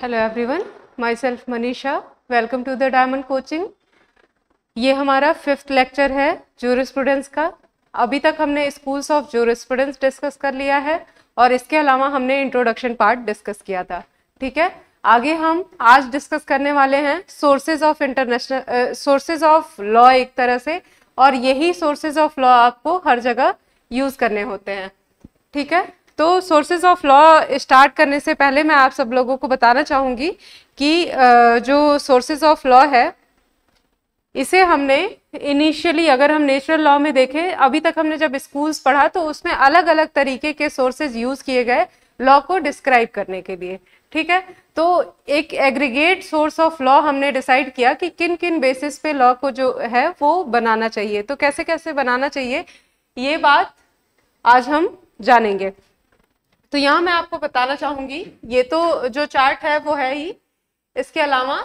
Hello everyone, myself Manisha. Welcome to the diamond coaching. ये हमारा 5th lecture है jurisprudence का। अभी तक हमने स्कूल्स ऑफ ज्यूरिस्प्रूडेंस डिस्कस कर लिया है और इसके अलावा हमने इंट्रोडक्शन पार्ट डिस्कस किया था। ठीक है, आगे हम आज डिस्कस करने वाले हैं सोर्सेज ऑफ लॉ एक तरह से, और यही सोर्सेज ऑफ लॉ आपको हर जगह यूज करने होते हैं। ठीक है, तो सोर्सेज ऑफ लॉ स्टार्ट करने से पहले मैं आप सब लोगों को बताना चाहूंगी कि जो सोर्सेज ऑफ लॉ है इसे हमने इनिशियली, अगर हम नेचुरल लॉ में देखें, अभी तक हमने जब स्कूल्स पढ़ा तो उसमें अलग अलग तरीके के सोर्सेज यूज किए गए लॉ को डिस्क्राइब करने के लिए। ठीक है, तो एक एग्रीगेट सोर्स ऑफ लॉ हमने डिसाइड किया कि किन किन बेसिस पे लॉ को जो है वो बनाना चाहिए, तो कैसे कैसे बनाना चाहिए ये बात आज हम जानेंगे। तो यहाँ मैं आपको बताना चाहूंगी, ये तो जो चार्ट है वो है ही, इसके अलावा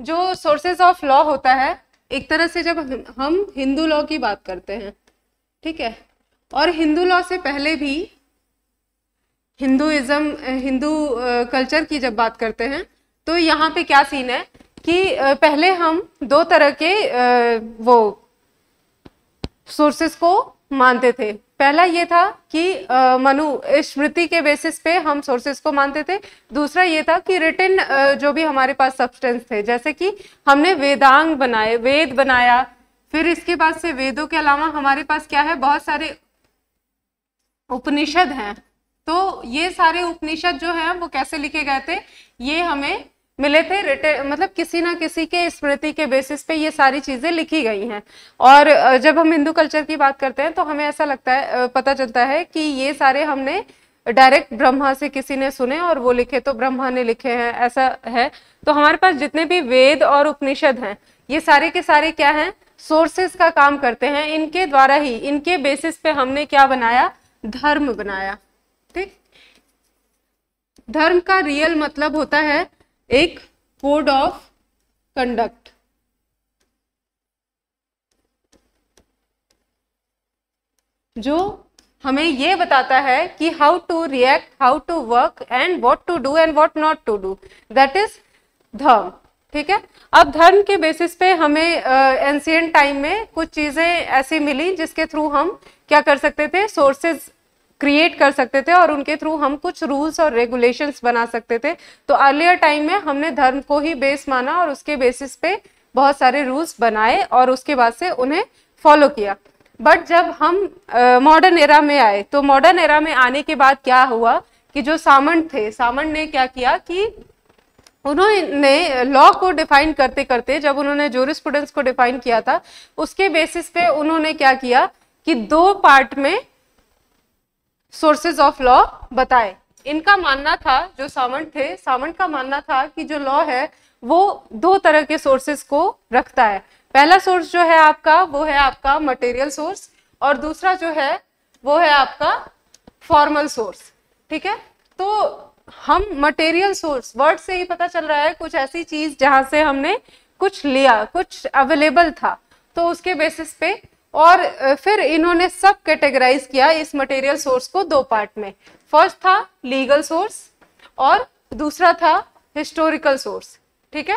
जो सोर्सेज ऑफ लॉ होता है एक तरह से जब हम हिंदू लॉ की बात करते हैं, ठीक है, और हिंदू लॉ से पहले भी हिंदू कल्चर की जब बात करते हैं तो यहाँ पे क्या सीन है कि पहले हम दो तरह के वो सोर्सेस को मानते थे। पहला ये था कि स्मृति के बेसिस पे हम सोर्सेस को मानते थे। दूसरा ये था कि रिटन जो भी हमारे पास सब्सटेंस थे, जैसे कि हमने वेदांग बनाए, वेद बनाया, फिर इसके बाद से वेदों के अलावा हमारे पास क्या है, बहुत सारे उपनिषद हैं। तो ये सारे उपनिषद जो हैं वो कैसे लिखे गए थे, ये हमें मिले थे रिटन, मतलब किसी ना किसी के स्मृति के बेसिस पे ये सारी चीजें लिखी गई हैं। और जब हम हिंदू कल्चर की बात करते हैं तो हमें ऐसा लगता है, पता चलता है कि ये सारे हमने डायरेक्ट ब्रह्मा से किसी ने सुने और वो लिखे, तो ब्रह्मा ने लिखे हैं, ऐसा है। तो हमारे पास जितने भी वेद और उपनिषद हैं ये सारे के सारे क्या हैं, सोर्सेस का काम करते हैं। इनके द्वारा ही, इनके बेसिस पे हमने क्या बनाया, धर्म बनाया। ठीक, धर्म का रियल मतलब होता है एक कोड ऑफ कंडक्ट। जो हमें ये बताता है कि how to react, how to work and what to do and what not to do, that is dharma. ठीक है, अब धर्म के बेसिस पे हमें एंशिएंट टाइम में कुछ चीजें ऐसी मिली जिसके थ्रू हम क्या कर सकते थे, सोर्सेज क्रिएट कर सकते थे और उनके थ्रू हम कुछ रूल्स और रेगुलेशंस बना सकते थे। तो अर्लियर टाइम में हमने धर्म को ही बेस माना और उसके बेसिस पे बहुत सारे रूल्स बनाए और उसके बाद से उन्हें फॉलो किया। बट जब हम मॉडर्न एरा में आए, तो मॉडर्न एरा में आने के बाद क्या हुआ कि जो सामंत थे, सामंत ने क्या किया कि उन्होंने लॉ को डिफाइन करते करते, जब उन्होंने ज्यूरिस्प्रूडेंस को डिफाइन किया था, उसके बेसिस पे उन्होंने क्या किया कि दो पार्ट में सोर्सेज ऑफ लॉ बताए। इनका मानना था, जो सामंत थे, सामंत का मानना था कि जो लॉ है वो दो तरह के सोर्सेज को रखता है। पहला सोर्स जो है आपका, वो है आपका मटेरियल सोर्स, और दूसरा जो है वो है आपका फॉर्मल सोर्स। ठीक है, तो हम मटेरियल सोर्स, वर्ड से ही पता चल रहा है कुछ ऐसी चीज जहां से हमने कुछ लिया, कुछ अवेलेबल था, तो उसके बेसिस पे। और फिर इन्होंने सब कैटेगराइज किया इस मटेरियल सोर्स को दो पार्ट में। फर्स्ट था लीगल सोर्स और दूसरा था हिस्टोरिकल सोर्स। ठीक है,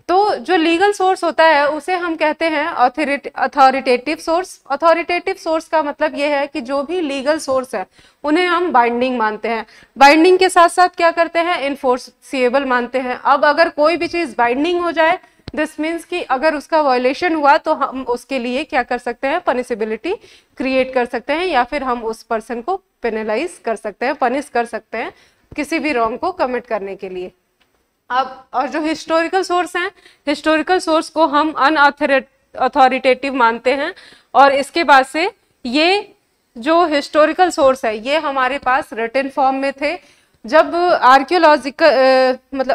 तो जो लीगल सोर्स होता है उसे हम कहते हैं अथॉरिटेटिव सोर्स। अथॉरिटेटिव सोर्स का मतलब यह है कि जो भी लीगल सोर्स है उन्हें हम बाइंडिंग मानते हैं। बाइंडिंग के साथ साथ क्या करते हैं, इनफोर्सिएबल मानते हैं। अब अगर कोई भी चीज बाइंडिंग हो जाए, दिस मीन्स कि अगर उसका वायलेशन हुआ तो हम उसके लिए क्या कर सकते हैं, पनिशेबिलिटी क्रिएट कर सकते हैं, या फिर हम उस पर्सन को पेनलाइज कर सकते हैं, पनिश कर सकते हैं किसी भी रॉन्ग को कमिट करने के लिए। अब और जो हिस्टोरिकल सोर्स हैं, हिस्टोरिकल सोर्स को हम अनअथॉरिटेटिव मानते हैं। और इसके बाद से ये जो हिस्टोरिकल सोर्स है ये हमारे पास रिटन फॉर्म में थे। जब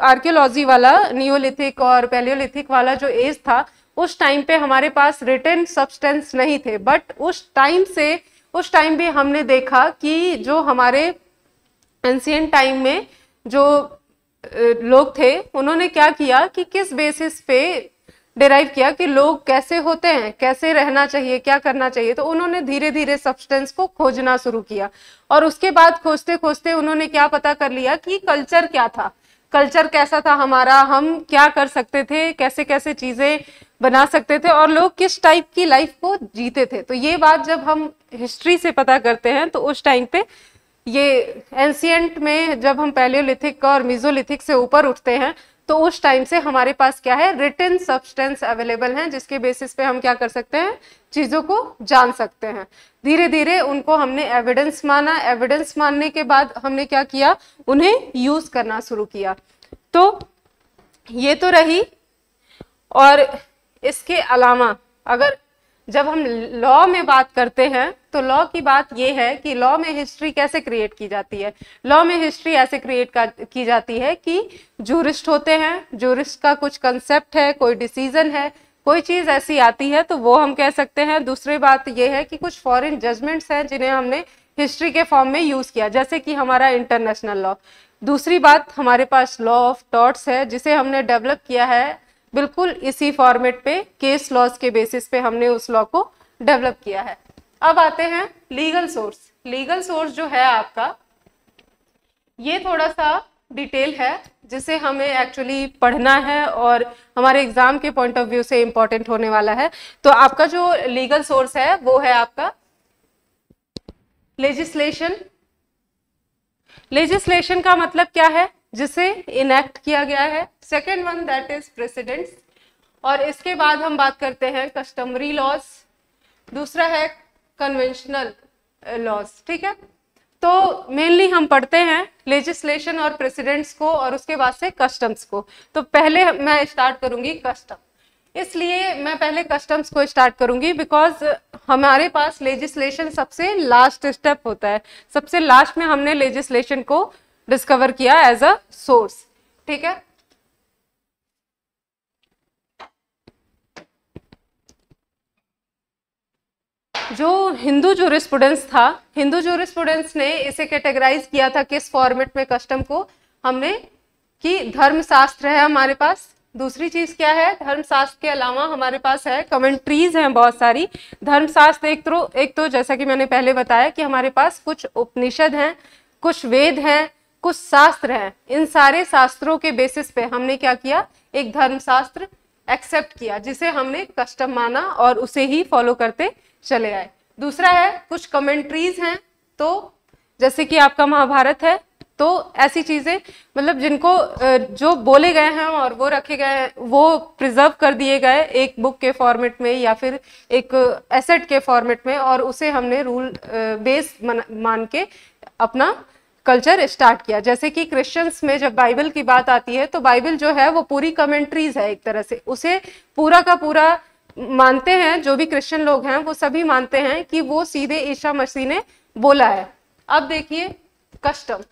आर्कियोलॉजी वाला, नियोलिथिक और पैलियोलिथिक वाला जो एज था, उस टाइम पे हमारे पास रिटन सब्सटेंस नहीं थे। बट उस टाइम भी हमने देखा कि जो हमारे एंशिएंट टाइम में जो लोग थे उन्होंने क्या किया कि किस बेसिस पे डिराइव किया कि लोग कैसे होते हैं, कैसे रहना चाहिए, क्या करना चाहिए। तो उन्होंने धीरे धीरे सब्सटेंस को खोजना शुरू किया और उसके बाद खोजते खोजते उन्होंने क्या पता कर लिया कि कल्चर क्या था। कल्चर कैसा था हमारा, हम क्या कर सकते थे, कैसे कैसे चीजें बना सकते थे और लोग किस टाइप की लाइफ को जीते थे। तो ये बात जब हम हिस्ट्री से पता करते हैं तो उस टाइम पे ये एंशियंट में जब हम पैलियोलिथिक और मीजोलिथिक से ऊपर उठते हैं तो उस टाइम से हमारे पास क्या है, रिटन सब्सटेंस अवेलेबल हैं जिसके बेसिस पे हम क्या कर सकते हैं, चीजों को जान सकते हैं। धीरे धीरे उनको हमने एविडेंस माना, एविडेंस मानने के बाद हमने क्या किया, उन्हें यूज करना शुरू किया। तो ये तो रही। और इसके अलावा अगर जब हम लॉ में बात करते हैं तो लॉ की बात यह है कि लॉ में हिस्ट्री कैसे क्रिएट की जाती है। लॉ में हिस्ट्री ऐसे क्रिएट की जाती है कि जूरिस्ट होते हैं, जूरिस्ट का कुछ कंसेप्ट है, कोई डिसीजन है, कोई चीज ऐसी आती है तो वो हम कह सकते हैं। दूसरी बात यह है कि कुछ फॉरेन जजमेंट्स हैं जिन्हें हमने हिस्ट्री के फॉर्म में यूज किया, जैसे कि हमारा इंटरनेशनल लॉ। दूसरी बात, हमारे पास लॉ ऑफ टॉर्ट्स है जिसे हमने डेवलप किया है बिल्कुल इसी फॉर्मेट पे, केस लॉज के बेसिस पे हमने उस लॉ को डेवलप किया है। अब आते हैं लीगल सोर्स। लीगल सोर्स जो है आपका, ये थोड़ा सा डिटेल है जिसे हमें एक्चुअली पढ़ना है और हमारे एग्जाम के पॉइंट ऑफ व्यू से इंपॉर्टेंट होने वाला है। तो आपका जो लीगल सोर्स है वो है आपका लेजिस्लेशन। लेजिस्लेशन का मतलब क्या है, जिसे इनेक्ट किया गया है। Second one that is presidents. और इसके बाद हम बात करते हैं कस्टमरी लॉज। दूसरा है कन्वेंशनल लॉज। ठीक है, तो मेनली हम पढ़ते हैं लेजिस्लेशन और प्रेसिडेंट्स को और उसके बाद से कस्टम्स को। तो पहले मैं स्टार्ट करूंगी कस्टम, इसलिए मैं पहले कस्टम्स को स्टार्ट करूंगी बिकॉज हमारे पास लेजिस्लेशन सबसे लास्ट स्टेप होता है। सबसे लास्ट में हमने लेजिस्लेशन को डिस्कवर किया एज अ सोर्स। ठीक है, जो हिंदू जूरिस्प्रूडेंस था, हिंदू जूरिस्प्रूडेंस ने इसे कैटेगराइज किया था किस फॉर्मेट में कस्टम को, हमने कि धर्मशास्त्र है हमारे पास। दूसरी चीज क्या है, धर्मशास्त्र के अलावा हमारे पास है कमेंट्रीज हैं बहुत सारी। धर्मशास्त्र एक तो जैसा कि मैंने पहले बताया कि हमारे पास कुछ उपनिषद हैं, कुछ वेद हैं, कुछ शास्त्र हैं। इन सारे शास्त्रों के बेसिस पे हमने क्या किया, एक धर्मशास्त्र एक्सेप्ट किया जिसे हमने कस्टम माना और उसे ही फॉलो करते चले आए। दूसरा है कुछ कमेंट्रीज हैं, तो जैसे कि आपका महाभारत है, तो ऐसी चीजें मतलब जिनको जो बोले गए हैं और वो रखे गए, वो प्रिजर्व कर दिए गए एक बुक के फॉर्मेट में या फिर एक एसेट के फॉर्मेट में, और उसे हमने रूल बेस मान के अपना कल्चर स्टार्ट किया। जैसे कि क्रिश्चियंस में जब बाइबल की बात आती है तो बाइबल जो है वो पूरी कमेंट्रीज है एक तरह से, उसे पूरा का पूरा मानते हैं। जो भी क्रिश्चियन लोग हैं वो सभी मानते हैं कि वो सीधे ईसा मसीह ने बोला है। अब देखिए कस्टम्स,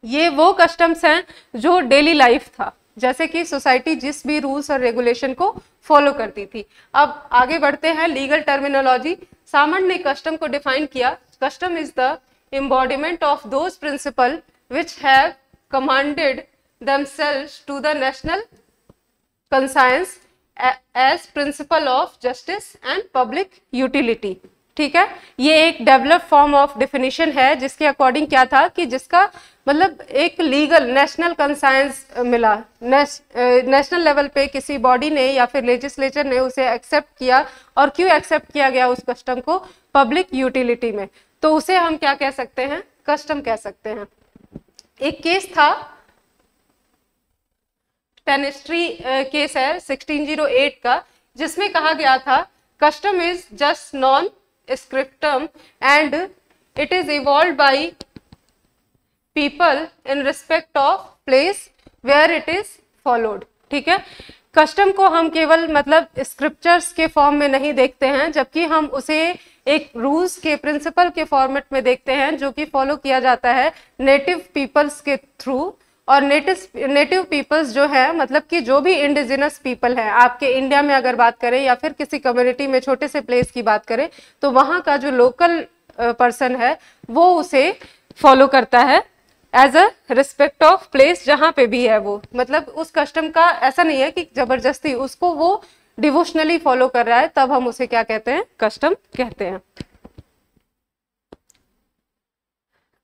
ये वो कस्टम्स हैं जो डेली लाइफ था, जैसे कि सोसाइटी जिस भी रूल्स और रेगुलेशन को फॉलो करती थी। अब आगे बढ़ते हैं, लीगल टर्मिनोलॉजी। सामंत ने कस्टम को डिफाइन किया, custom is the embodiment of those principles which have commanded themselves to the national conscience as principle of justice and public utility। ठीक है, ये एक डेवलप फॉर्म ऑफ डेफिनेशन है जिसके अकॉर्डिंग क्या था कि जिसका मतलब एक लीगल नेशनल कंसाइंस मिला, नेशनल लेवल पे किसी बॉडी ने या फिर लेजिस्लेचर ने उसे एक्सेप्ट किया। और क्यों एक्सेप्ट किया गया उस कस्टम को, पब्लिक यूटिलिटी में, तो उसे हम क्या कह सकते हैं, कस्टम कह सकते हैं। एक केस था, टेनेस्ट्री केस है 1608 का, जिसमें कहा गया था custom is just non scriptum and it is evolved by people in respect of place where it is followed. ठीक है, कस्टम को हम केवल मतलब स्क्रिप्चर्स के फॉर्म में नहीं देखते हैं, जबकि हम उसे एक रूल्स के प्रिंसिपल के फॉर्मेट में देखते हैं जो कि फॉलो किया जाता है नेटिव पीपल्स के थ्रू। और नेटिव पीपल्स जो है मतलब कि जो भी इंडिजिनस पीपल है आपके इंडिया में अगर बात करें या फिर किसी कम्युनिटी में छोटे से प्लेस की बात करें, तो वहां का जो लोकल पर्सन है वो उसे फॉलो करता है as a respect of place जहां पे भी है वो। मतलब उस कस्टम का ऐसा नहीं है कि जबरदस्ती उसको वो डिवोशनली फॉलो कर रहा है, तब हम उसे क्या कहते हैं, कस्टम कहते हैं।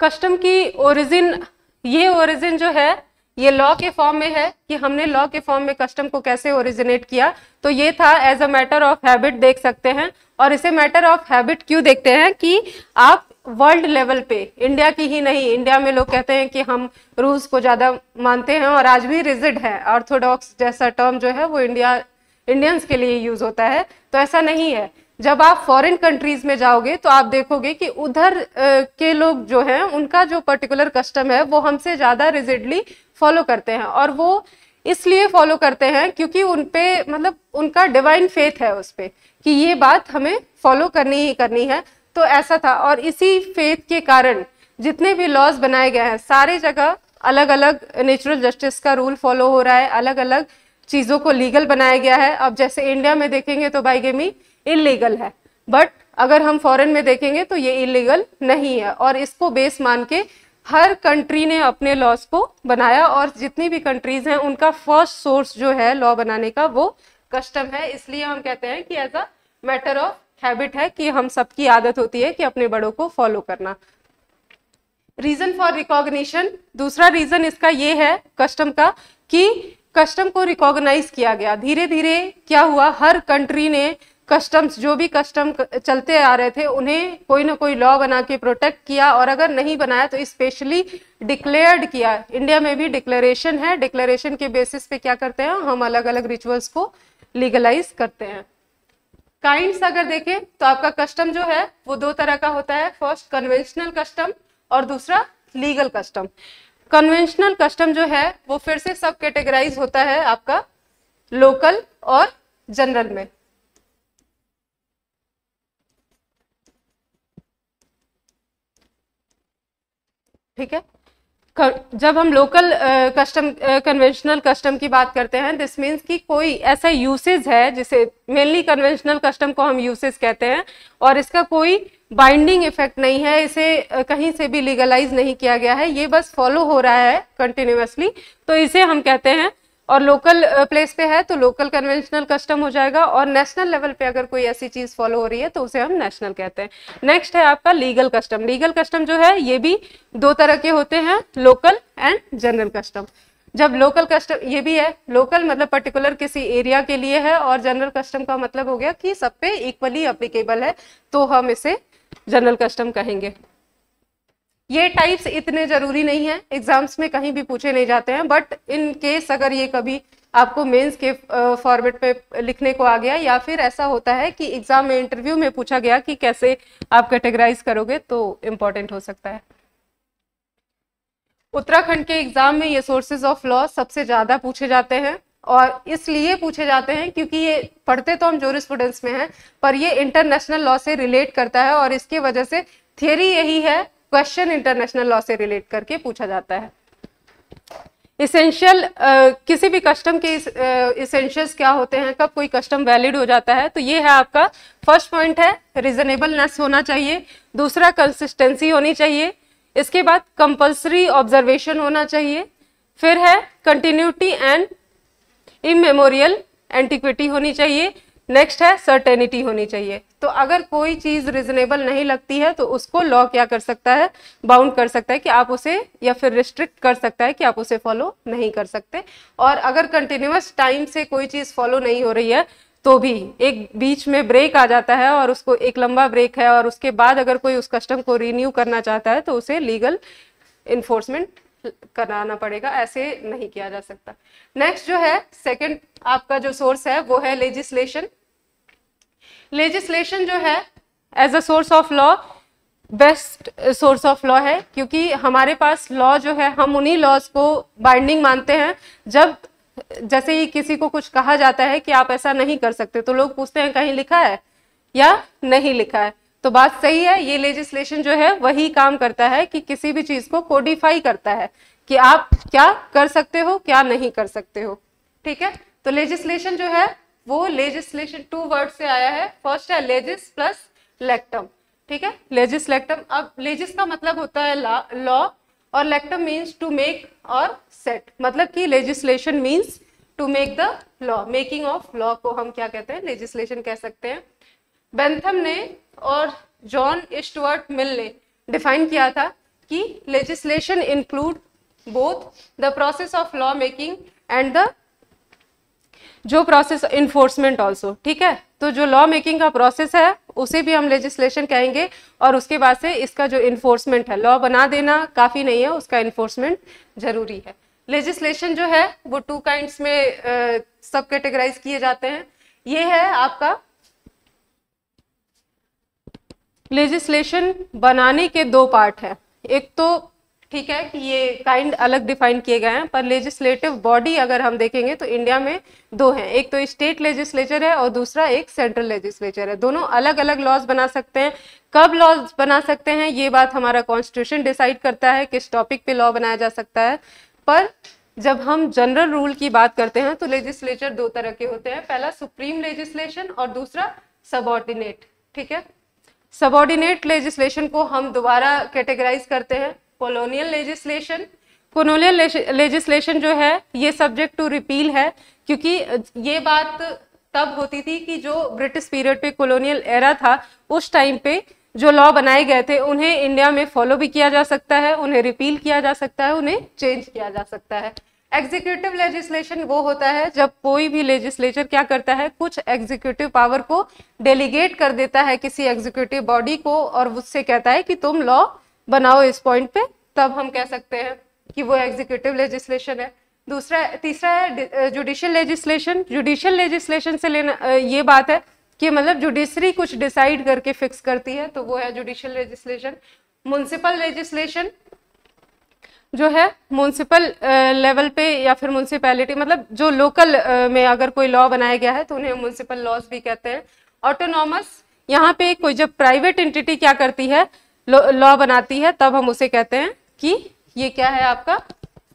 कस्टम की ओरिजिन, ये ओरिजिन जो है ये लॉ के फॉर्म में है कि हमने लॉ के फॉर्म में कस्टम को कैसे ओरिजिनेट किया, तो ये था as a matter of habit देख सकते हैं। और इसे मैटर ऑफ हैबिट क्यों देखते हैं कि आप वर्ल्ड लेवल पे, इंडिया की ही नहीं, इंडिया में लोग कहते हैं कि हम रूल्स को ज्यादा मानते हैं और आज भी रिजिड है, ऑर्थोडॉक्स जैसा टर्म जो है वो इंडियंस के लिए यूज होता है, तो ऐसा नहीं है। जब आप फॉरेन कंट्रीज में जाओगे तो आप देखोगे कि उधर के लोग जो हैं उनका जो पर्टिकुलर कस्टम है वो हमसे ज्यादा रिजिडली फॉलो करते हैं, और वो इसलिए फॉलो करते हैं क्योंकि उनपे मतलब उनका डिवाइन फेथ है उस पे कि ये बात हमें फॉलो करनी ही करनी है। तो ऐसा था, और इसी फेथ के कारण जितने भी लॉज बनाए गए हैं सारे जगह अलग अलग नेचुरल जस्टिस का रूल फॉलो हो रहा है, अलग अलग चीजों को लीगल बनाया गया है। अब जैसे इंडिया में देखेंगे तो बाइगेमी इलीगल है, बट अगर हम फॉरेन में देखेंगे तो ये इलीगल नहीं है, और इसको बेस मान के हर कंट्री ने अपने लॉज को बनाया, और जितनी भी कंट्रीज हैं उनका फर्स्ट सोर्स जो है लॉ बनाने का वो कस्टम है। इसलिए हम कहते हैं कि as a matter of habit है कि हम सबकी आदत होती है कि अपने बड़ों को फॉलो करना। रीजन फॉर रिकॉग्निशन, दूसरा रीजन इसका ये है कस्टम का कि कस्टम को रिकॉग्नाइज किया गया। धीरे धीरे क्या हुआ, हर कंट्री ने कस्टम्स, जो भी कस्टम चलते आ रहे थे उन्हें कोई ना कोई लॉ बना के प्रोटेक्ट किया, और अगर नहीं बनाया तो स्पेशली डिक्लेयर्ड किया। इंडिया में भी डिक्लेरेशन है, डिक्लेरेशन के बेसिस पे क्या करते हैं हम अलग अलग रिचुअल्स को लीगलाइज करते हैं। काइंड्स अगर देखें तो आपका कस्टम जो है वो दो तरह का होता है, फर्स्ट कन्वेंशनल कस्टम और दूसरा लीगल कस्टम। कन्वेंशनल कस्टम जो है वो फिर से सब कैटेगराइज होता है आपका लोकल और जनरल में। ठीक है, जब हम लोकल कस्टम कन्वेंशनल कस्टम की बात करते हैं, दिस मीन्स कि कोई ऐसा यूसेज है जिसे मेनली कन्वेंशनल कस्टम को हम यूसेज कहते हैं, और इसका कोई बाइंडिंग इफेक्ट नहीं है, इसे कहीं से भी लीगलाइज नहीं किया गया है, ये बस फॉलो हो रहा है कंटिन्यूअसली, तो इसे हम कहते हैं। और लोकल प्लेस पे है तो लोकल कन्वेंशनल कस्टम हो जाएगा, और नेशनल लेवल पे अगर कोई ऐसी चीज फॉलो हो रही है तो उसे हम नेशनल कहते हैं। नेक्स्ट है आपका लीगल कस्टम। लीगल कस्टम जो है ये भी दो तरह के होते हैं, लोकल एंड जनरल कस्टम। जब लोकल कस्टम, ये भी है लोकल मतलब पर्टिकुलर किसी एरिया के लिए है, और जनरल कस्टम का मतलब हो गया कि सब पे इक्वली एप्लीकेबल है, तो हम इसे जनरल कस्टम कहेंगे। ये टाइप्स इतने जरूरी नहीं है, एग्जाम्स में कहीं भी पूछे नहीं जाते हैं, बट इन केस अगर ये कभी आपको मेंस के फॉर्मेट पे लिखने को आ गया, या फिर ऐसा होता है कि एग्जाम में इंटरव्यू में पूछा गया कि कैसे आप कैटेगराइज करोगे, तो इम्पोर्टेंट हो सकता है। उत्तराखंड के एग्जाम में ये सोर्सेज ऑफ लॉ सबसे ज्यादा पूछे जाते हैं, और इसलिए पूछे जाते हैं क्योंकि ये पढ़ते तो हम जूरिस्प्रूडेंस में हैं, पर ये इंटरनेशनल लॉ से रिलेट करता है, और इसके वजह से थियरी यही है, क्वेश्चन इंटरनेशनल लॉ से रिलेट करके पूछा जाता है। इसेंशियल, किसी भी कस्टम के इसेंशियल्स क्या होते हैं, कब कोई कस्टम वैलिड हो जाता है, तो ये है आपका फर्स्ट पॉइंट है रीजनेबलनेस होना चाहिए, दूसरा कंसिस्टेंसी होनी चाहिए, इसके बाद कंपल्सरी ऑब्जर्वेशन होना चाहिए, फिर है कंटिन्यूटी एंड इमेमोरियल एंटिक्विटी होनी चाहिए, नेक्स्ट है सर्टेनिटी होनी चाहिए। तो अगर कोई चीज रिजनेबल नहीं लगती है तो उसको लॉ क्या कर सकता है, बाउंड कर सकता है कि आप उसे, या फिर रिस्ट्रिक्ट कर सकता है कि आप उसे फॉलो नहीं कर सकते। और अगर कंटिन्यूअस टाइम से कोई चीज फॉलो नहीं हो रही है तो भी एक बीच में ब्रेक आ जाता है, और उसको एक लंबा ब्रेक है, और उसके बाद अगर कोई उस कस्टम को रिन्यू करना चाहता है तो उसे लीगल इन्फोर्समेंट कराना पड़ेगा, ऐसे नहीं किया जा सकता। नेक्स्ट जो है सेकंड आपका जो सोर्स है वो है लेजिस्लेशन। लेजिस्लेशन जो है as a source of law best source of law है, क्योंकि हमारे पास लॉ जो है हम उन्हीं लॉज को बाइंडिंग मानते हैं। जब जैसे ही किसी को कुछ कहा जाता है कि आप ऐसा नहीं कर सकते, तो लोग पूछते हैं कहीं लिखा है या नहीं लिखा है, तो बात सही है। ये लेजिस्लेशन जो है वही काम करता है कि किसी भी चीज को कोडिफाई करता है कि आप क्या कर सकते हो, क्या नहीं कर सकते हो। ठीक है, तो लेजिस्लेशन जो है वो लेजिस्लेशन 2 वर्ड से आया है। फर्स्ट है लेजिस प्लस लेक्टम। ठीक है, लेजिस लेक्टम। अब लेजिस का मतलब होता है लॉ, और लेक्टम मीन्स टू मेक और सेट, मतलब कि legislation means to make the law, making of law को हम क्या कहते हैं, लेजिस्लेशन कह सकते हैं। बेंथम ने और जॉन स्टुअर्ट मिल ने डिफाइन किया था कि legislation include both the process of law making and the जो प्रोसेस इन्फोर्समेंट ऑल्सो, ठीक है। तो जो लॉ मेकिंग का प्रोसेस है उसे भी हम लेजिस्लेशन कहेंगे, और उसके बाद से इसका जो इन्फोर्समेंट है, लॉ बना देना काफी नहीं है, उसका इन्फोर्समेंट जरूरी है। लेजिस्लेशन जो है वो 2 काइंड्स में सब कैटेगराइज किए जाते हैं। ये है आपका लेजिस्लेशन बनाने के 2 पार्ट है। एक तो ठीक है कि ये काइंड अलग डिफाइन किए गए हैं, पर लेजिस्लेटिव बॉडी अगर हम देखेंगे तो इंडिया में 2 हैं, एक तो स्टेट लेजिस्लेचर है और दूसरा एक सेंट्रल लेजिस्लेचर है। दोनों अलग अलग लॉज बना सकते हैं। कब लॉज बना सकते हैं ये बात हमारा कॉन्स्टिट्यूशन डिसाइड करता है, किस टॉपिक पे लॉ बनाया जा सकता है। पर जब हम जनरल रूल की बात करते हैं तो लेजिस्लेचर 2 तरह के होते हैं, पहला सुप्रीम लेजिस्लेशन और दूसरा सबऑर्डिनेट, ठीक है। सबऑर्डिनेट लेजिस्लेशन को हम दोबारा कैटेगराइज करते हैं कॉलोनियल लेजिस्लेशन। कॉलोनियल लेजिस्लेशन जो है ये सब्जेक्ट टू रिपील है, क्योंकि ये बात तब होती थी कि जो ब्रिटिश पीरियड पे कॉलोनियल एरा था उस टाइम पे जो लॉ बनाए गए थे उन्हें इंडिया में फॉलो भी किया जा सकता है, उन्हें रिपील किया जा सकता है, उन्हें चेंज किया जा सकता है। एग्जीक्यूटिव लेजिस्लेशन वो होता है जब कोई भी लेजिस्लेचर क्या करता है, कुछ एग्जीक्यूटिव पावर को डेलीगेट कर देता है किसी एग्जीक्यूटिव बॉडी को और उससे कहता है कि तुम लॉ बनाओ इस पॉइंट पे, तब हम कह सकते हैं कि वो एग्जीक्यूटिव लेजिस्लेशन है। तीसरा है जुडिशियल लेजिस्लेशन। जुडिशियल लेजिस्लेशन से लेना ये बात है कि मतलब जुडिशरी कुछ डिसाइड करके फिक्स करती है, तो वो है जुडिशियल लेजिस्लेशन। म्युनिसिपल लेजिस्लेशन जो है म्युनिसिपल लेवल पे या फिर म्युनिसिपैलिटी, मतलब जो लोकल में अगर कोई लॉ बनाया गया है तो उन्हें म्युनिसिपल लॉज भी कहते हैं। ऑटोनॉमस, यहाँ पे कोई जब प्राइवेट एंटिटी क्या करती है, लॉ बनाती है, तब हम उसे कहते हैं कि ये क्या है आपका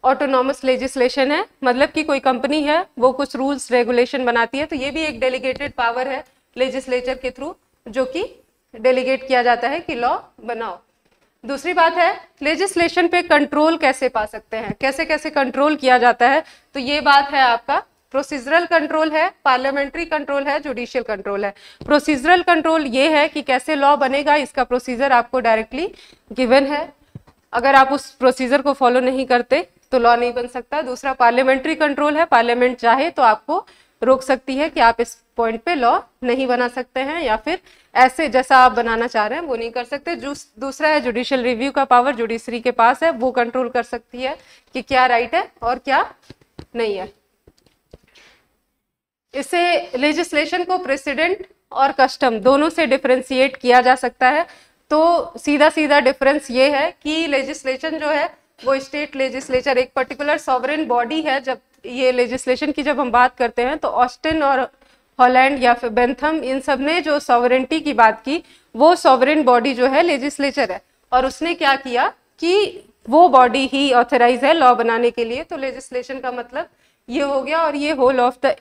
ऑटोनॉमस लेजिस्लेशन है। मतलब कि कोई कंपनी है वो कुछ रूल्स रेगुलेशन बनाती है, तो ये भी एक डेलीगेटेड पावर है लेजिस्लेचर के थ्रू, जो कि डेलीगेट किया जाता है कि लॉ बनाओ। दूसरी बात है लेजिस्लेशन पे कंट्रोल कैसे पा सकते हैं, कैसे कैसे कंट्रोल किया जाता है, तो ये बात है आपका प्रोसीजरल कंट्रोल है, पार्लियामेंट्री कंट्रोल है, जुडिशियल कंट्रोल है। प्रोसीजरल कंट्रोल ये है कि कैसे लॉ बनेगा, इसका प्रोसीजर आपको डायरेक्टली गिवन है, अगर आप उस प्रोसीजर को फॉलो नहीं करते तो लॉ नहीं बन सकता। दूसरा पार्लियामेंट्री कंट्रोल है, पार्लियामेंट चाहे तो आपको रोक सकती है कि आप इस पॉइंट पे लॉ नहीं बना सकते हैं, या फिर ऐसे जैसा आप बनाना चाह रहे हैं वो नहीं कर सकते। दूसरा है जुडिशियल रिव्यू का पावर, जुडिशरी के पास है, वो कंट्रोल कर सकती है कि क्या राइट है और क्या नहीं है। इससे लेजिस्लेशन को प्रेसिडेंट और कस्टम दोनों से डिफरेंशिएट किया जा सकता है। तो सीधा सीधा डिफरेंस ये है कि लेजिस्लेशन जो है वो स्टेट लेजिस्लेचर एक पर्टिकुलर सॉवरेन बॉडी है। जब ये लेजिस्लेशन की जब हम बात करते हैं तो ऑस्टिन और हॉलैंड या फिर बेंथम, इन सब ने जो सॉवरेनिटी की बात की, वो सॉवरेन बॉडी जो है लेजिस्लेचर है, और उसने क्या किया कि वो बॉडी ही ऑथराइज है लॉ बनाने के लिए। तो लेजिस्लेशन का मतलब ये हो गया, और ये होल ऑफ द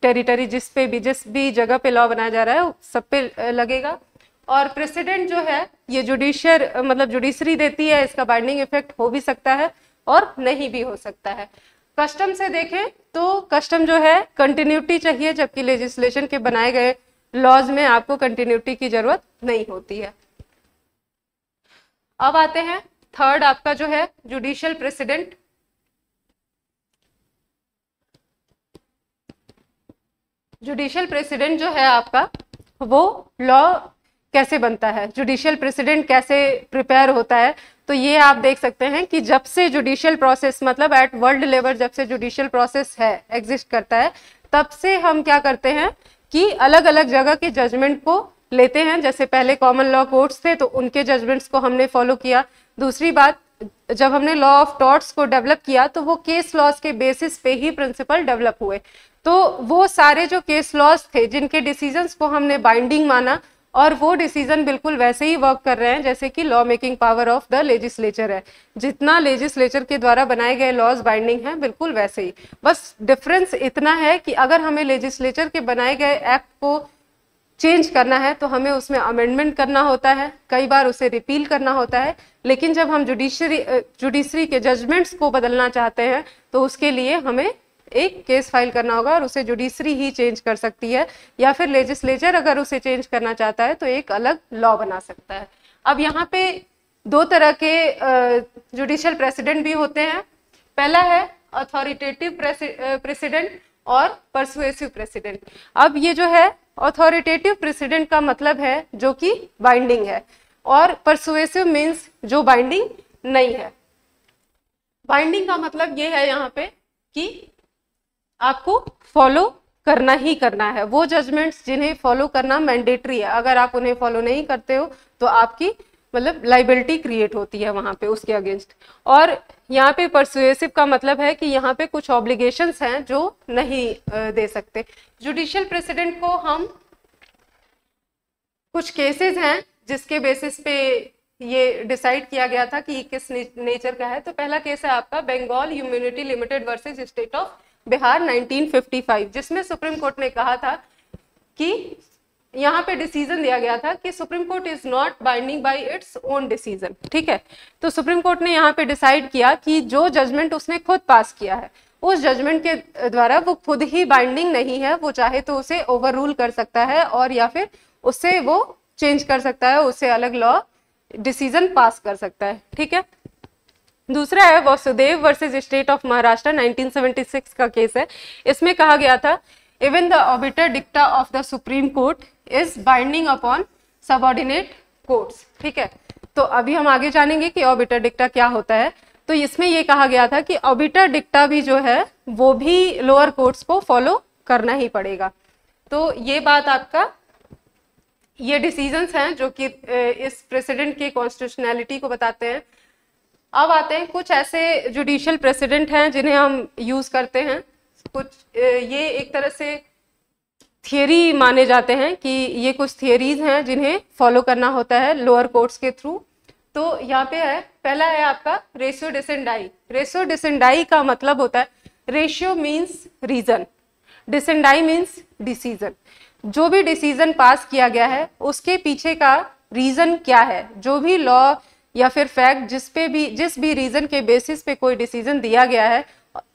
टेरिटरी जिस भी जगह पे लॉ बनाया जा रहा है सब पे लगेगा। और प्रेसिडेंट जो है ये जुडिशियर मतलब जुडिशरी देती है, इसका बाइंडिंग इफेक्ट हो भी सकता है और नहीं भी हो सकता है। कस्टम से देखें तो कस्टम जो है कंटिन्यूटी चाहिए, जबकि लेजिस्लेशन के बनाए गए लॉज में आपको कंटिन्यूटी की जरूरत नहीं होती है। अब आते हैं थर्ड आपका जो है जुडिशियल प्रेसिडेंट। जुडिशियल प्रेसिडेंट जो है आपका वो लॉ कैसे बनता है, जुडिशियल प्रेसिडेंट कैसे प्रिपेयर होता है, तो ये आप देख सकते हैं कि जब से जुडिशियल प्रोसेस मतलब एट वर्ल्ड लेवल जब से जुडिशियल प्रोसेस है एग्जिस्ट करता है, तब से हम क्या करते हैं कि अलग अलग जगह के जजमेंट को लेते हैं। जैसे पहले कॉमन लॉ कोर्ट्स थे तो उनके जजमेंट्स को हमने फॉलो किया। दूसरी बात, जब हमने लॉ ऑफ टॉर्ट्स को डेवलप किया तो वो केस लॉज के बेसिस पे ही प्रिंसिपल डेवलप हुए। तो वो सारे जो केस लॉज थे जिनके डिसीजंस को हमने बाइंडिंग माना, और वो डिसीजन बिल्कुल वैसे ही वर्क कर रहे हैं जैसे कि law making power of the legislature है। जितना लेजिस्लेचर के द्वारा बनाए गए लॉज बाइंडिंग है बिल्कुल वैसे ही, बस डिफरेंस इतना है कि अगर हमें लेजिस्लेचर के बनाए गए एक्ट को चेंज करना है तो हमें उसमें अमेंडमेंट करना होता है, कई बार उसे रिपील करना होता है। लेकिन जब हम जुडिशरी के जजमेंट्स को बदलना चाहते हैं तो उसके लिए हमें एक केस फाइल करना होगा, और उसे जुडिशरी ही चेंज कर सकती है, या फिर लेजिस्लेचर अगर उसे चेंज करना चाहता है तो एक अलग लॉ बना सकता है। अब यहाँ पे दो तरह के जुडिशियल प्रेसिडेंट भी होते हैं। पहला है अथॉरिटेटिव प्रेसिडेंट और परसुएसिव प्रेसिडेंट। अब ये जो है अथॉरिटेटिव प्रेसिडेंट का मतलब है जो कि बाइंडिंग है, और परसुएसिव मीन्स जो बाइंडिंग नहीं है। बाइंडिंग का मतलब ये है यहाँ पे कि आपको फॉलो करना ही करना है, वो जजमेंट्स जिन्हें फॉलो करना मैंडेटरी है। अगर आप उन्हें फॉलो नहीं करते हो तो आपकी मतलब लाइबिलिटी क्रिएट होती है वहां पे उसके अगेंस्ट। और यहाँ पे परसुएसिव का मतलब है कि यहाँ पे कुछ ऑब्लिगेशंस हैं जो नहीं दे सकते। जुडिशियल प्रेसिडेंट को हम कुछ केसेस हैं जिसके बेसिस पे ये डिसाइड किया गया था कि किस नेचर का है। तो पहला केस है आपका Bengal immunity limited versus state of Bihar 1955, जिसमें सुप्रीम कोर्ट ने कहा था कि यहाँ पे डिसीजन दिया गया था कि supreme court is not binding bye its own decision. ठीक है, तो सुप्रीम कोर्ट ने यहाँ पे डिसाइड किया कि जो जजमेंट उसने खुद पास किया है उस जजमेंट के द्वारा वो खुद ही बाइंडिंग नहीं है, वो चाहे तो उसे ओवर रूल कर सकता है और या फिर उससे वो चेंज कर सकता है, उससे अलग लॉ डिसीजन पास कर सकता है। ठीक है, दूसरा है Vasudev versus state of Maharashtra 1976 का केस है। इसमें कहा गया था even the obiter dicta of the supreme court is binding upon subordinate courts. ठीक है, तो अभी हम आगे जानेंगे कि ऑबिटर डिक्टा क्या होता है। तो इसमें ये कहा गया था कि ऑबिटर डिक्टा भी जो है वो भी लोअर कोर्ट्स को फॉलो करना ही पड़ेगा। तो ये बात आपका, ये डिसीजंस हैं जो कि इस प्रेसिडेंट के कॉन्स्टिट्यूशनैलिटी को बताते हैं। अब आते हैं कुछ ऐसे जुडिशियल प्रेसिडेंट हैं जिन्हें हम यूज करते हैं। कुछ ये एक तरह से थियरी माने जाते हैं कि ये कुछ थियरीज हैं जिन्हें फॉलो करना होता है लोअर कोर्ट्स के थ्रू। तो यहाँ पे है, पहला है आपका रेशियो डिसेंडाई। रेशियो डिसेंडाई का मतलब होता है, ratio means reason, decidendi means decision. जो भी डिसीजन पास किया गया है उसके पीछे का रीजन क्या है, जो भी लॉ या फिर फैक्ट जिस भी रीजन के बेसिस पे कोई डिसीजन दिया गया है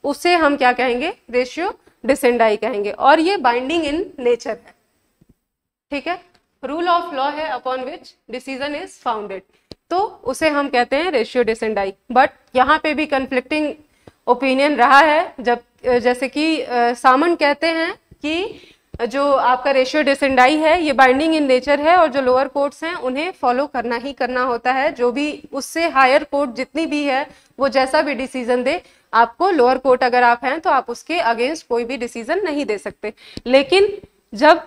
उसे हम क्या कहेंगे, रेशियो डिसेंडाई कहेंगे, और ये बाइंडिंग इन नेचर है। ठीक है, रूल ऑफ लॉ है upon which decision is founded, तो उसे हम कहते हैं रेशियो डिसेंडाई। बट यहाँ पे भी कन्फ्लिक्टिंग ओपिनियन रहा है, जब जैसे कि सामंत कहते हैं कि जो आपका रेशियो डिसेंडाई है ये बाइंडिंग इन नेचर है और जो लोअर कोर्ट्स हैं उन्हें फॉलो करना ही करना होता है। जो भी उससे हायर कोर्ट जितनी भी है वो जैसा भी डिसीजन दे, आपको लोअर कोर्ट अगर आप हैं तो आप उसके अगेंस्ट कोई भी डिसीजन नहीं दे सकते। लेकिन जब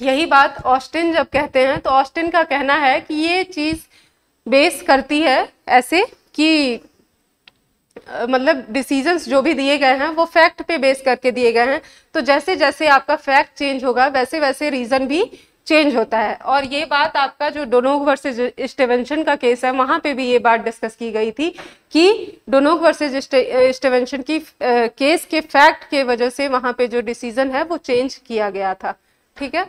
यही बात ऑस्टिन जब कहते हैं तो ऑस्टिन का कहना है कि ये चीज बेस करती है ऐसे कि मतलब डिसीजंस जो भी दिए गए हैं वो फैक्ट पे बेस करके दिए गए हैं। तो जैसे जैसे आपका फैक्ट चेंज होगा वैसे वैसे रीजन भी चेंज होता है। और ये बात आपका जो डोनोग वर्सेस स्टीवेंसन का केस है वहां पे भी ये बात डिस्कस की गई थी कि डोनोग वर्सेस स्टीवेंसन की केस के फैक्ट के वजह से वहां पे जो डिसीजन है वो चेंज किया गया था। ठीक है,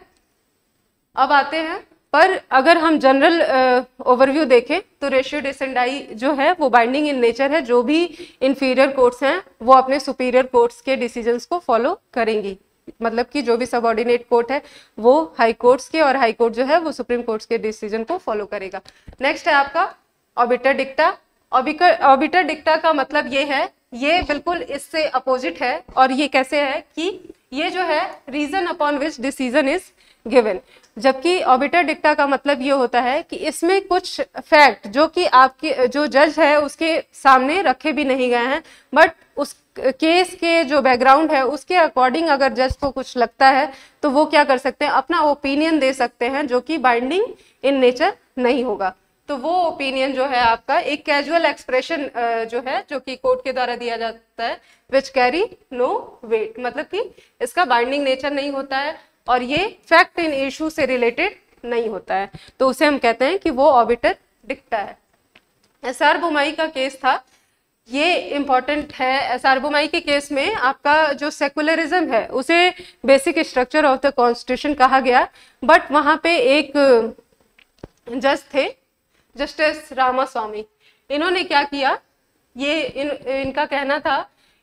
अब आते हैं, पर अगर हम जनरल ओवरव्यू देखें तो रेशियो डिसेंडाई जो है वो बाइंडिंग इन नेचर है। जो भी इंफीरियर कोर्ट्स हैं वो अपने सुपीरियर कोर्ट्स के डिसीजंस को फॉलो करेंगी, मतलब कि जो भी सबऑर्डिनेट कोर्ट है वो हाई कोर्ट्स के, और हाई कोर्ट जो है वो सुप्रीम कोर्ट्स के डिसीजन को फॉलो करेगा। नेक्स्ट है आपका ऑबिटर डिक्टा। ऑबिटर डिक्टा का मतलब ये है, ये बिल्कुल इससे अपोजिट है। और ये कैसे है कि ये जो है reason upon which decision is given, जबकि ऑबिटर डिक्टा का मतलब ये होता है कि इसमें कुछ फैक्ट जो कि आपके जो जज है उसके सामने रखे भी नहीं गए हैं, बट उस केस के जो बैकग्राउंड है उसके अकॉर्डिंग अगर जज को कुछ लगता है तो वो क्या कर सकते हैं, अपना ओपिनियन दे सकते हैं जो कि बाइंडिंग इन नेचर नहीं होगा। तो वो ओपिनियन जो है आपका एक कैजुअल एक्सप्रेशन जो है जो कि कोर्ट के द्वारा दिया जाता है, विच कैरी नो वेट, मतलब कि इसका बाइंडिंग नेचर नहीं होता है और ये फैक्ट इन इशू से रिलेटेड नहीं होता है, तो उसे हम कहते हैं कि वो ऑबिटर डिक्टा है। एसआर बुमाई का केस था, ये इंपॉर्टेंट है। एसआर बुमाई के केस में आपका जो सेकुलरिज्म है उसे basic structure of the constitution कहा गया, बट वहां पे एक जज थे जस्टिस रामास्वामी, इन्होंने क्या किया, ये इनका कहना था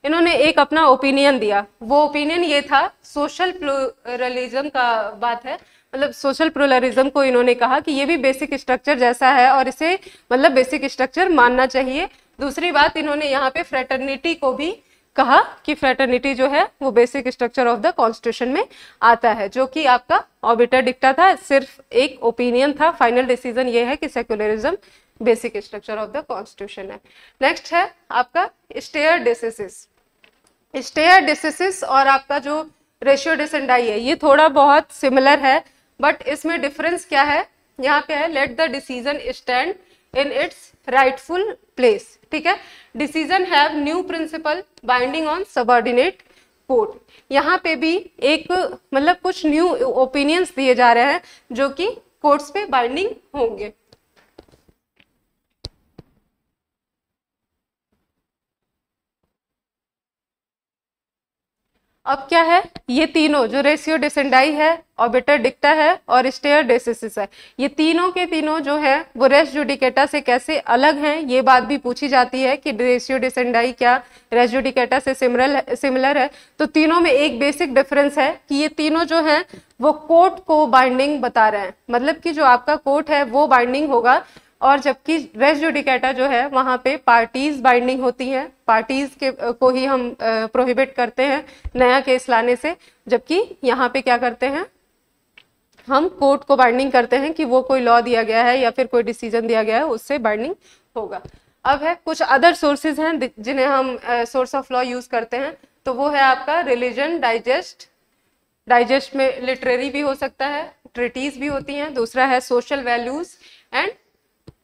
इन्होंने एक अपना ओपिनियन दिया। वो ओपिनियन ये था, सोशल प्लूरलिज्म का बात है, मतलब सोशल प्लूरलिज्म को इन्होंने कहा कि ये भी बेसिक स्ट्रक्चर जैसा है और इसे मतलब बेसिक स्ट्रक्चर मानना चाहिए। दूसरी बात, इन्होंने यहाँ पे फ्रेटर्निटी को भी कहा कि फ्रेटर्निटी जो है वो basic structure of the constitution में आता है, जो कि आपका ऑबिटर डिक्टा था, सिर्फ एक ओपिनियन था। फाइनल डिसीजन ये है कि secularism basic structure of the constitution है। नेक्स्ट है आपका स्टेयर डिसिसिस। स्टेयर डिसिसिस और आपका जो रेशियो डिसेंडाई है, ये थोड़ा बहुत सिमिलर है, बट इसमें डिफरेंस क्या है, यहाँ पे है let the decision stand in its rightful place. ठीक है, decision have new principle binding on subordinate court. यहाँ पे भी एक मतलब कुछ न्यू ओपिनियंस दिए जा रहे हैं जो कि कोर्ट्स पे बाइंडिंग होंगे। अब क्या है, ये तीनों जो रेशियो डिसेंडाई है, ऑबिटर डिक्टा है और स्टेयर डिसिसिस है, ये तीनों के तीनों जो है वो रेस जुडिकेटा से कैसे अलग हैं, ये बात भी पूछी जाती है कि रेशियो डिसेंडाई क्या रेस जुडिकेटा से सिमिलर है। तो तीनों में एक बेसिक डिफरेंस है कि ये तीनों जो हैं वो कोर्ट को बाइंडिंग बता रहे हैं, मतलब कि जो आपका कोर्ट है वो बाइंडिंग होगा, और जबकि रेस जुडिकेटा जो है वहां पे पार्टीज बाइंडिंग होती हैं, पार्टीज के को ही हम प्रोहिबिट करते हैं नया केस लाने से, जबकि यहाँ पे क्या करते हैं, हम कोर्ट को बाइंडिंग करते हैं कि वो कोई लॉ दिया गया है या फिर कोई डिसीजन दिया गया है उससे बाइंडिंग होगा। अब है कुछ अदर सोर्सेज हैं जिन्हें हम सोर्स ऑफ लॉ यूज करते हैं, तो वो है आपका रिलीजन डाइजेस्ट। डाइजेस्ट में लिटरेरी भी हो सकता है, ट्रिटीज भी होती हैं। दूसरा है social values and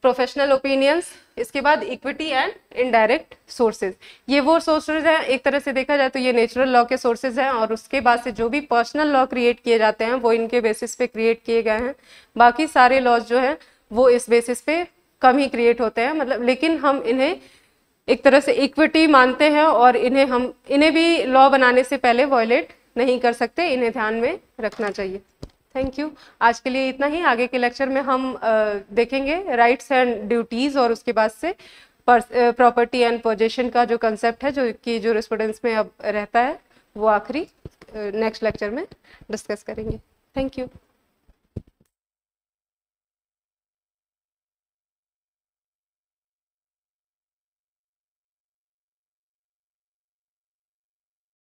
professional opinions. इसके बाद इक्विटी एंड इनडायरेक्ट सोर्सेज, ये वो सोर्सेज हैं, एक तरह से देखा जाए तो ये नेचुरल लॉ के सोर्सेज हैं, और उसके बाद से जो भी पर्सनल लॉ क्रिएट किए जाते हैं वो इनके बेसिस पे क्रिएट किए गए हैं। बाकी सारे लॉज जो हैं वो इस बेसिस पे कम ही क्रिएट होते हैं, मतलब, लेकिन हम इन्हें एक तरह से इक्विटी मानते हैं और इन्हें भी लॉ बनाने से पहले वायलेट नहीं कर सकते, इन्हें ध्यान में रखना चाहिए। Thank you. आज के लिए इतना ही। आगे के लेक्चर में हम देखेंगे राइट्स एंड ड्यूटीज, और उसके बाद से प्रॉपर्टी एंड पोजेशन का जो कंसेप्ट है जो कि जूरिस्प्रूडेंस में अब रहता है, वो आखिरी नेक्स्ट लेक्चर में डिस्कस करेंगे। Thank you.